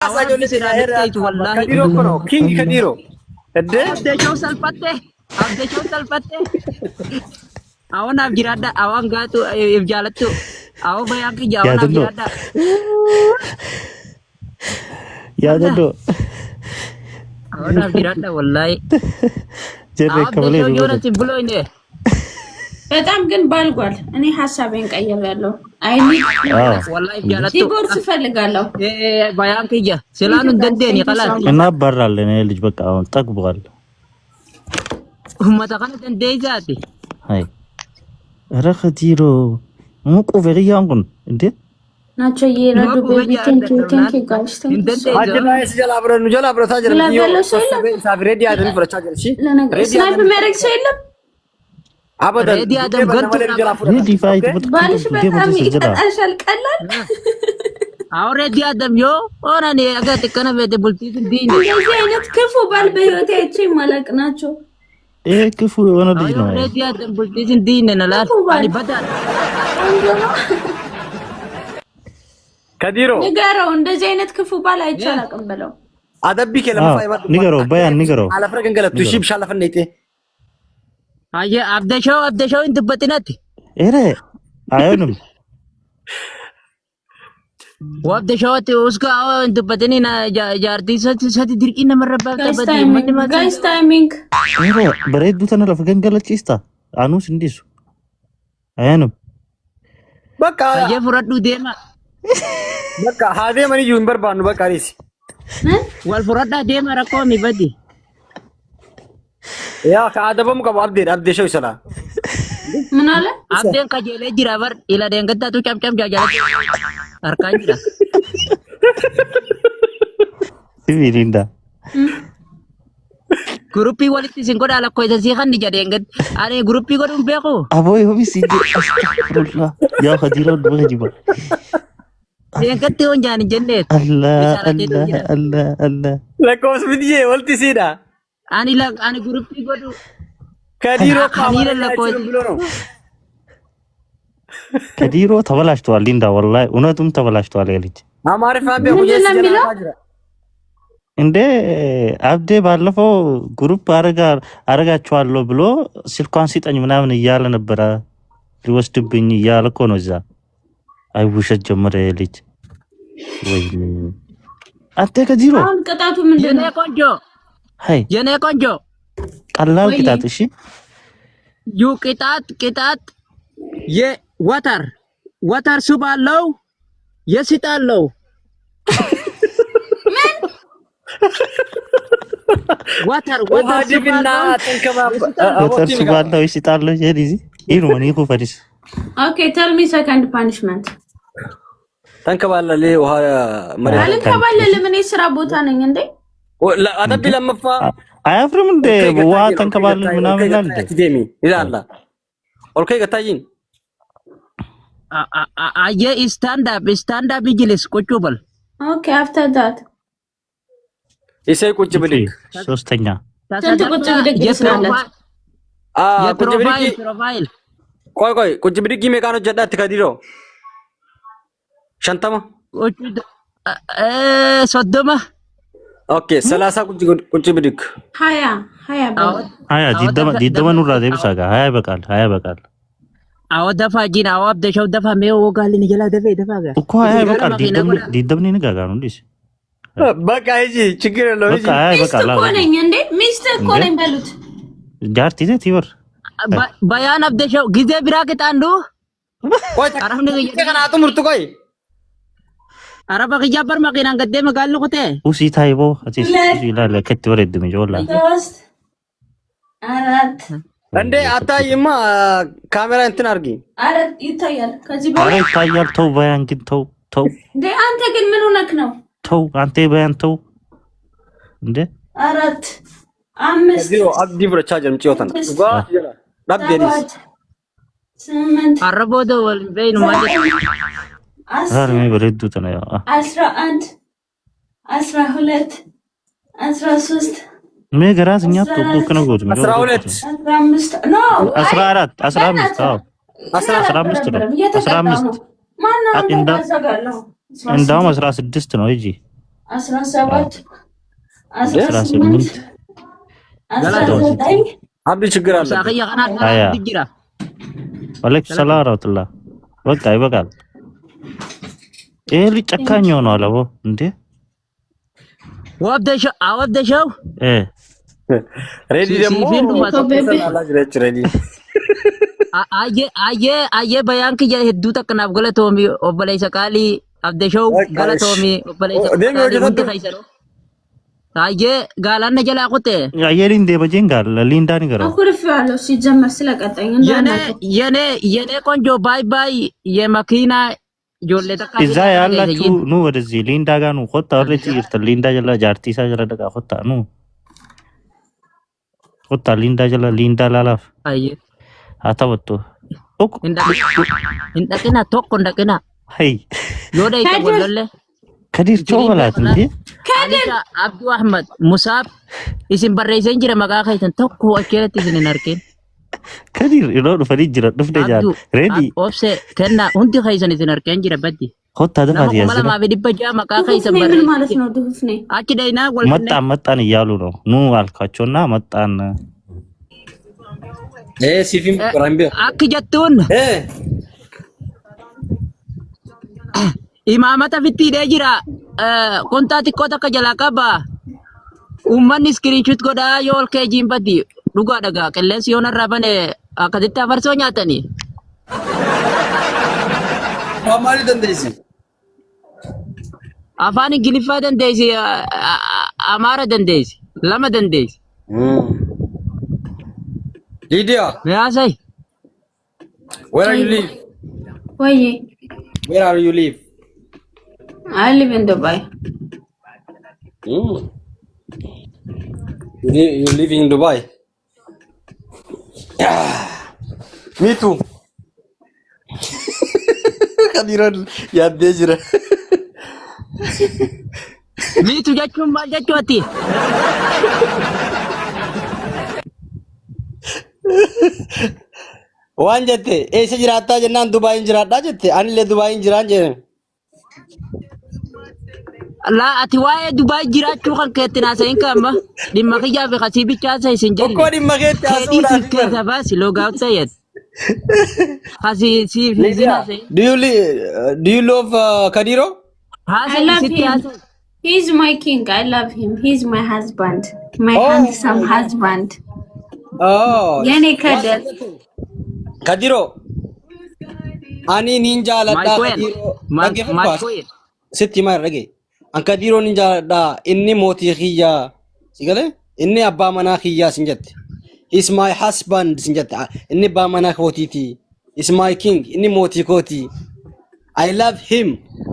አሳጆልሽ ወላሂ ከዲሮ እኮ ነው ኪንግ ከዲሮ እደ አብደቸው ሰልፈቴ አሁን አብጅራዳ አሁን ጋቱ ይብጃለቱ አሁን ባያንክ ያው አብጅራዳ ያደዶ አሁን አብጅራዳ ወላሂ ጀረከበለ ብሎኝ በጣም ግን ባልጓል። እኔ ሐሳቤን ቀይሬያለሁ። አይኒ ወላሂ ይብጃለቱ ዲቦርስ ፈልጋለሁ። ባያንክ ሰላም እንደደን ይቀላል እና ባራለን ልጅ በቃ አሁን ጠግቧል። ሁመታ ካነ እንደይዛቲ አይ ረኸዲሮ ሙቁ በሪያንጉን እንዴ ናቸው ይረዱ ቤቢ ቴንክ ዩ ጋይስ ቴንክ ዩ አጀላይስ ጀላብረ ታጀር ሳብሬዲ ያደን ፍረቻጀር እሺ ስናይፕ የሚያደርግ ሰው የለም አበደ ሬዲ አደም ገርቱ ሬዲ ፋይት ባልሽ በጣም ይቀጣሻል ቀላል አው ሬዲ አደም ዮ ኦናኔ አጋት ከነ በደ ቡልቲት ዲኒ እንደዚህ አይነት ክፉ ባል በህይወቴ አይቼ ማላቅ ናቸው ክፉ የሆነ ልጅ ነው ሬዲ አደም ቡልቲት ዲኒ ነላል አኒ በዳል ከዲሮ ንገረው እንደዚህ አይነት ክፉ ባል አይቼ አላቅም በለው አደቢ ከለማፋይማ ንገረው ባያን ንገረው አላፍረገን ገለቱ ሺብ ሻለፈነይቴ አየ አብደሻው እንትበጥነት ኤረ አይሆንም ወብደሻውት እስከ እንትበጥኒ ና ጃርቲ ሰት ድርቂና መረባታ ጋይስ ታይሚንግ ኤረ በሬዱ ተነለፈ ገንገለጭስታ አኑስ እንዲሱ አይሆንም በቃ የፍረዱ ዴማ በቃ ሃዴ ማን ይሁን በርባኑ በቃ ሪሲ ወልፍረዳ ዴማ ረቆሚ በዲ ያ ከአደበም ከባርዴ አብደሻው ይሰላ ምን አለ አብደን ከጀለ ጅራበር ኢላ ደንገታቱ ጫምጫም ጃጃለ አርካንጅራ ሲቪሊንዳ ግሩፕ ወልቲ ሲንጎዳ ለኮ ዘሲኸን ጀደንገት አኔ ግሩፕ ጎዱም ቤቁ አቦይ ሆቢ ሲዲ አስተግፍሩላ ያ ከዲሮ ወጅባ ደንገት ወንጃን ጀነት አላ ለኮስ ቢዲዬ ወልቲ ሲዳ አኒ ግሩፕ ጎዱ ከዲሮ ካሚለ ለኮ ብሎ ነው ከዲሮ ተበላሽቷል ሊንዳ ወላሂ እውነቱም ተበላሽቷል ልጅ አማሪፋ ቢሆን እንዴ አብዴ ባለፈው ግሩፕ አረጋቸዋለሁ ብሎ ስልኳን ሲጠኝ ምናምን እያለ ነበር ሊወስድብኝ እያለ እኮ ነው እዛ አይውሸት ጀመረ ልጅ ወይ አንተ ከዲሮ አሁን ቅጣቱ ምንድነው ቆንጆ ሃይ የኔ ቆንጆ ቀላል ቅጣት እሺ ዩ ቅጣት የወተር ሱብ አለው የሲጣለው ወተር ዲብና ተንከባብ ወተር ሱብ አለው የሲጣለው የዲዚ ይሩን ይኩፈዲስ ኦኬ ቴል ሚ ሰከንድ ፓኒሽመንት ተንከባለለ ውሃ መሪያ አልከባለለ ምን ስራ ቦታ ነኝ እንዴ አደቢ ለመፋ አያፍርም እንደ ውሃ ተንከባለለ ምናምን ይላል ዲሚ ይላል ኦኬ ገታይን አየ ስታንድ አፕ ይጅልስ ቁጭ በል ኦኬ አፍተር ዳት ኢሳይ ቁጭ ብድግ ሶስተኛ ስንት ቁጭ ብድግ ይስራል የፕሮፋይል ቆይ ቁጭ ብድግ ሜካኖ ጀዳት ከዲሮ ሸንተማ ሶዶማ ኦኬ 30 ቁጭ ብድግ 20 ዲደማ ኑራ ደብሳጋ 20 በቃል አዎ ደፋ ጂና አዎ አብደሻው ደፋ ሜው ወጋልን ይገላ ደፋጋ እኮ 20 በቃል ዲደም ንጋጋ ነው እንዴ በቃ እጂ ችግር የለው እጂ በቃ እኮ ነኝ እንዴ ሚስት እኮ ነኝ በሉት ጃርቲ ዘት ይወር ባያን አብደሻው ጊዜ ብራከት አንዱ ቆይ አራም ነገ ከናቱ ምርቱ ቆይ አረባ ከጃበር ማቂናን ገደ መጋል ቆቴ ኡሲ ታይቦ አቲስ ይላል ከት ወረድ ምጆላ አራት እንዴ አታይማ ካሜራ እንትን አርጊ አራት ይታያል ከዚህ በኋላ ይታያል ተው ባያን ግን ተው እንዴ አንተ ግን ምን ሆነክ ነው ተው አንተ ባያን ተው እንዴ አራት አምስት ዚሮ አብዲ ብረ ቻርጀር ምጭውታን ጓ ዳብዴሪስ ስምንት አረቦዶ ወል በይኑ ማለት አርሜ በረዱ ተናያ 11 12 13 መገራዝኛ ተቆ ከነጎት 12 15 ኖ 14 15 አዎ 15 ነው 15 ማነው እንደዛጋለው እንዳውም 16 ነው እጂ 17 18 19 አብዲ ችግር አለ ሳቂያ ቀናት አያ ድጅራ ወለክ ሰላም ወራህመቱላህ በቃ ይበቃል። ይሄ ልጅ ጨካኝ ሆኗል አቦ እንዴ ወብደሻው ሬዲ ደግሞ ሬዲ አየ በያንክ የሄዱ ተከናብ ገለቶሚ ኦበለይሰ ቃሊ አብደሻው ገለቶሚ ኦበለይሰ ቃሊ አየ ጋላነ ጀላ ቆቴ አየሪ እንደ በጀንጋል ሊንዳን ይገራው አኩርፍ ያለው ሲጀመር ስለቀጠኝ የኔ ቆንጆ ባይ ባይ የመኪና ጆሌ ተካ እዛ ያላችሁ ኑ ወደዚህ ሊንዳ ጋር ኑ ቆጣ ወለች ይርተ ሊንዳ ጀላ ጃርቲሳ ጀላ ደቃ ቆጣ ኑ ቆጣ ሊንዳ ጀላ ሊንዳ ላላፍ አየ አታወጡ እንደቀና ቶኮ እንደቀና አይ ዮዳ ይተወለለ ከዲር ቾላት እንዴ ከዲር አብዱ አህመድ ሙሳብ isin barreeysan jira maqaa kaytan tokko acheeratti isin arkin ከዲር ይሮዱ ፈሪጅ ይሮዱ ፍደጃ ሬዲ ኦብሴ ከና ሁንዲ ከይሰን isin arkin jira badi ኮታ ደፋት ያዘ ለማ በዲበጃ መቃ ከይሰን ምን ማለት ነው ድፍኔ አቺ ዳይና ወልነ መጣን እያሉ ነው ኑ አልካቸውና መጣን ሲፊም ቁራምቢ አክ ጀቱን ኢማማታ ፊቲ ደጅራ ኮንታቲ ኮታ ከጀላ ቀባ ኡማን ስክሪንሾት ጎዳ ዮል ከጂም በዲ ዱጋ ደጋ ቀለስ ዮነ ራበነ አከዲታ ፈርሶ ኛተኒ ማማሪ ደንደሲ አፋን ግሊፋ ደንደሲ አማራ ደንደሲ ለማ ደንደሲ ሊዲያ ያሳይ where are you live ወይ where are you live I live in Dubai you live in Dubai me too kadiran yaadejira mitu jachum mal jachwati waan jette eessa jiraattaa jennaan Dubaayin jiraadhaa jette anillee Dubaayin jiraan jeen la ati waa'ee Dubaay jiraachuu kan keetti naasayin kama dhimma kiyyaa fi kasii bichaa sa isin jedhi okkoo dhimma keetti haasuudhaaf keessa baasi loogaawut sayyad kasii si fi naasayin do you love Kadiro I love him he's my king I love him he's my husband my handsome husband oh yani kadar Kadiro ani ninja ladda Kadiro sitti maar rage an Kadiro ninja ladda inni mootii khiyya sigale inni abbaa manaa khiyya sinjette is my husband sinjette inni abbaa manaa kootiti is my king inni mootii kooti I love him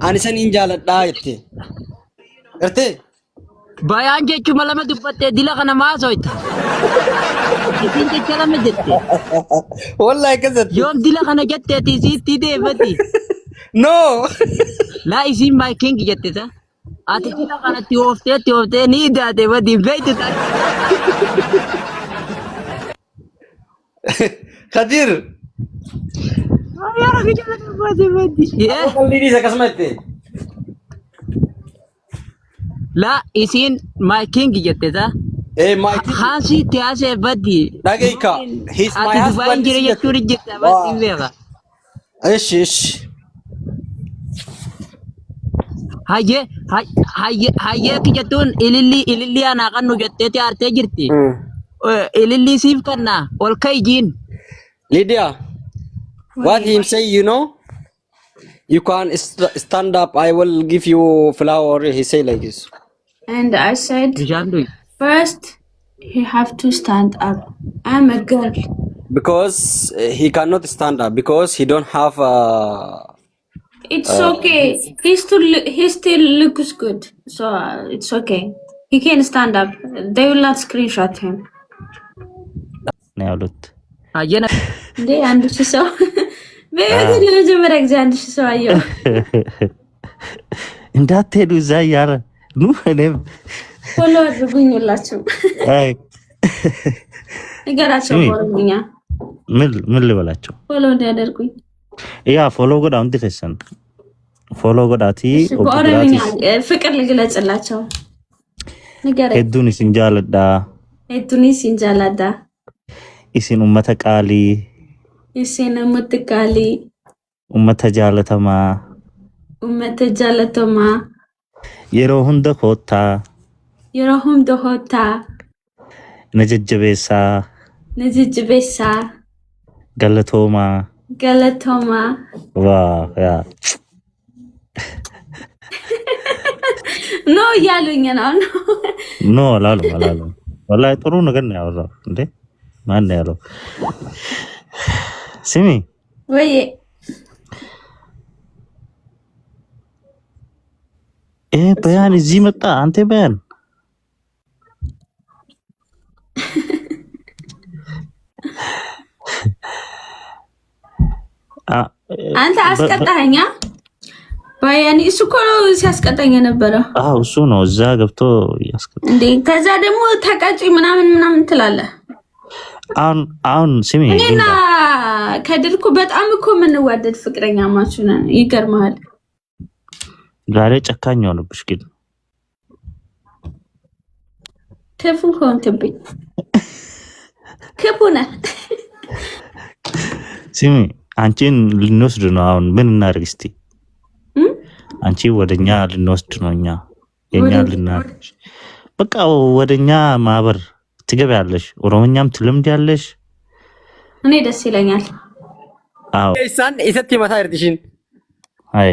ani san ninja ladda jette erte bayaan jechuun malama dubbattee dila kana maasoita isin jecha lama jette wallahi kazat yoom dila kana jetteeti isiitti deebati no la isin my king jette ta ati dila kanatti ooftee ni daate badi beeytu ta Kadir ayara gijala badi kalli sa kasmette la isin my king jette ta my king hansi tiase badi dageika he's my ati husband dubayin jira jechuu jetta badi beeka ish haye kijatun ililli ana kanu jetteti arte jirti ililli sif kanna ol kayjin Lydia what him say you know you can stand up I will give you flower he say like this and I said jandu first he have to stand up I'm a girl because he cannot stand up because he don't have it's okay he still looks good so it's okay he can stand up they will not screenshot him ነው ያሉት አየና እንዴ አንድ ሰው በዚህ ለመጀመሪያ ጊዜ አንድ ሰው አየው እንዳትሄዱ እዛ ያረ ኑ እኔም ፎሎ አድርጉኝላችሁ አይ ንገራቸው ፎሎኛ ምን ልበላቸው ፎሎ እንዲያደርጉኝ ያ ፎሎ ጎዳ እንት ተሰን ፎሎ ጎዳቲ በኦሮምኛ ፍቅር ልግለጽላቸው ንገረኝ። ሄዱን ሲንጃለዳ ሄዱን ሲንጃለዳ ኢሲን ኡመተ ቃሊ ኢሲን ኡመተ ቃሊ ኡመተ ጃለተማ የሮ ሁንደ ኮታ ነጀጀቤሳ ገለቶማ ዋ ያ ኖ እያሉኝ ነው። ኖ አላሉ። ወላሂ ጥሩ ነገር ነው ያወራው። እንዴ ማን ያለው? ስሚ ወይ በያን እዚህ መጣ። አንተ በያን አንተ አስቀጣኸኛ። በያን እሱ እኮ ነው ሲያስቀጣኝ የነበረው። እሱ ነው እዛ ገብቶ ያስቀጣኝ እንዴ። ከዛ ደግሞ ተቀጪ ምናምን ትላለህ። አሁን ስሚ እኔና ከድር እኮ በጣም እኮ የምንዋደድ ፍቅረኛ ማቹ ነን። ይገርምሃል። ዛሬ ጨካኝ ሆነብሽ ግን ክፉ ሆንክብኝ። ክፉ ነህ። ስሚ አንቺን ልንወስድ ነው አሁን። ምን እናድርግ እስቲ? አንቺ ወደኛ ልንወስድ ነው። የኛ ልናድርግ በቃ ወደኛ ማህበር ትገቢያለሽ። ኦሮሞኛም ትልምጃለሽ። እኔ ደስ ይለኛል። አዎ ኢሳን ኢሰት ይመታ ይርጥሽን አይ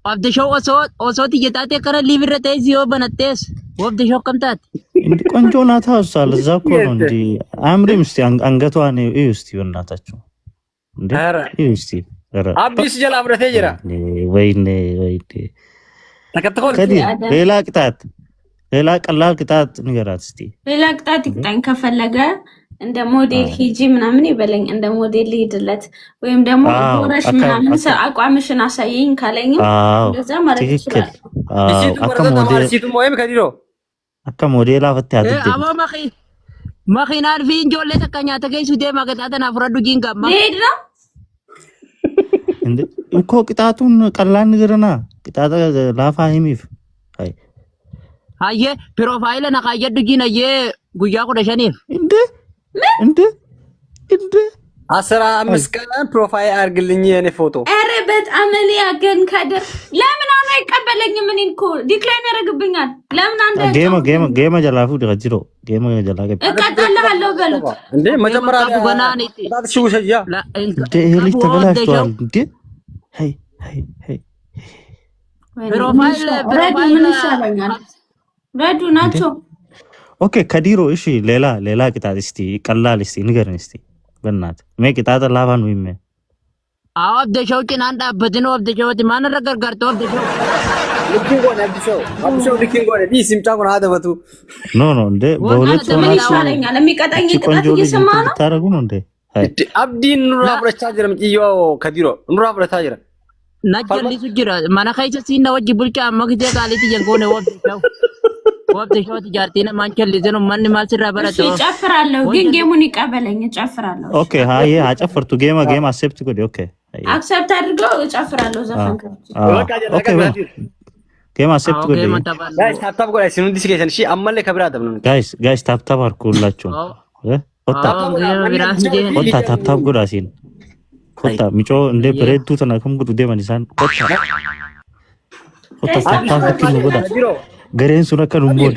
ወብደሾው ኦሶት እየታቴ ከረ ሊብረተ ዚዮ በነቴስ ወብደሾው ከምታት እንዴ ቆንጆ ናታ። እሷል እዛ እኮ ነው እንጂ አምሪም እስቲ አንገቷን እዩ እስቲ በእናታችሁ እንዴ እዩ እስቲ አብዲስ ጀላ አብረቴ ጀራ ወይኔ ተከተኮል ሌላ ቀላል ቅጣት ንገራት እስቲ። ሌላ ቅጣት ይቅጣኝ ከፈለገ እንደ ሞዴል ሂጂ ምናምን ይበለኝ። እንደ ሞዴል ሊሄድለት ወይም ደግሞ ወራሽ ምናምን አቋምሽን አሳየኝ ካለኝ እንደዛ ማለት ይችላል። አካ ሞዴል አፈት ያድድ አማ ማኺናን ፊንጆለ ተቀኛ ተገይሱ ደማ ገጣተና ፍረዱ ጂንጋማ ሄድ ነው እንዴ እኮ ቅጣቱን ቀላል ንገረና ቅጣታ ላፋ ሂሚፍ አየ ፕሮፋይል ነካየዱ ጂናየ ጉያ ቆደሸኔፍ እንዴ 15 ቀን ፕሮፋይል አርግልኝ የኔ ፎቶ። አረ በጣም እኔ ያገን ከድር ለምን አሁን አይቀበለኝም? እኔን እኮ ዲክላይን ያደርግብኛል። ለምን አንተ ጌማ ጀላፉ ደጅሮ ጌማ ጀላገ እቀጣልሃለሁ በለው እንዴ መጀመሪያ ገናኔ ታጥሽው ሸያ እንዴ ይሄ ተበላሽቷል እንዴ ሄይ ፕሮፋይል ምን ይሻለኛል? ረዱ ናቸው። ኦኬ ከዲሮ እሺ ሌላ ቅጣት እስቲ ቀላል እስቲ ንገረን እስቲ በእናትህ ሜ ቅጣት ላባን ወይም አብደሾው ጭናንዳ በድኖ አብደሾው ማን ረጋጋርቶ አብደሾው ልኪንጎነ ዲሲም ጫቁን አደበቱ ኖ እንዴ በሁለት ምን ይሻለኛል? የሚቀጣኝ ቅጣት እየሰማ ነው ታረጉ ነው እንዴ አብዲን ኑራ ብረቻ ጀረም ጭዮ ከዲሮ ኑራ ብረቻ ጀረም ናጀሊሱ ጅራ ማናካይሰ ሲና ወጅ ቡልጫ መግደ ቃሊት የንጎነ ወብደሾው ጃርቲና ማንቸል ዘኖ ማን ማልስራ በረቶ ይጨፍራለሁ ግን ጌሙን ይቀበለኝ እጨፍራለሁ። ኦኬ ሃይ አጨፍርቱ ጌማ አክሴፕት ኮዲ ኦኬ አክሴፕት አድርገው እጨፍራለሁ። ዘፈን ኦኬ ጌማ አክሴፕት ኮዲ ጋይስ ታፕታፕ ጎላይ ሲኑ ዲስ ጌሰን ሺ አማለ ከብራ ደብኑ ጋይስ ታፕታፕ አርኩላችሁ ኦታ ታፕታፕ ጎዳሲን ኮታ ሚጮ እንደ ብሬዱ ተናከም ጉዱ ደማኒሳን ኮታ ታፕታፕ ጎዳ ገሬን ሱና ከኑ ሞድ